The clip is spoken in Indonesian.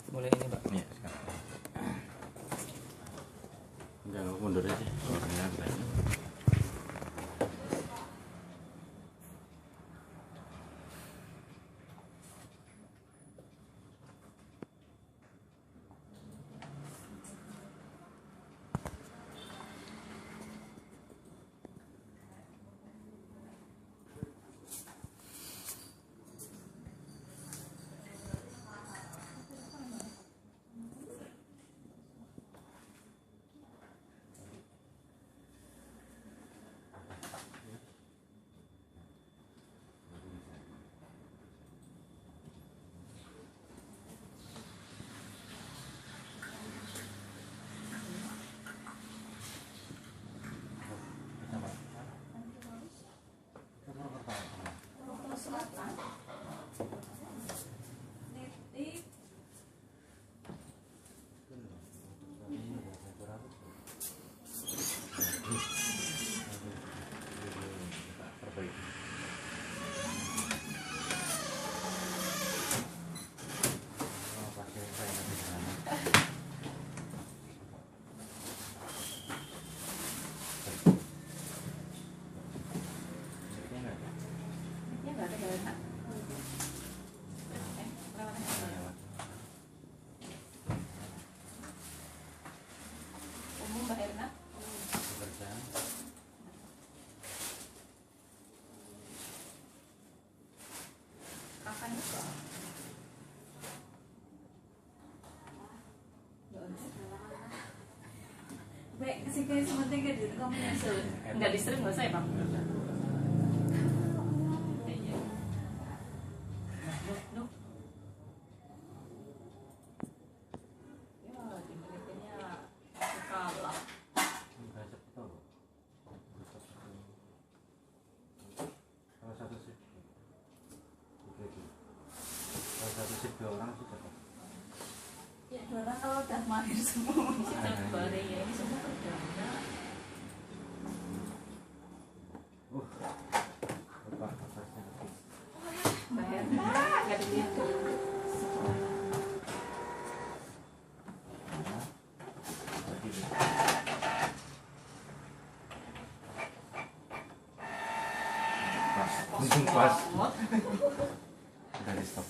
Boleh ini Pak? Iya, sekarang. Enggak, aku mundur aja. Orangnya berani. Baik, kesini sementing kan gitu kamu nyusul. Enggak di-stream enggak usah ya, Bang? Iya. Nuh. Ya, dimilikinya kalah. Kalau satu sip 2 orang sih tetap. Ya, 2 orang kalau udah mahir semua. Coba deh ya, ini semua udah. Bapak atasnya lebih. Bayar enggak di situ. Pas. Pas. Udah di stop.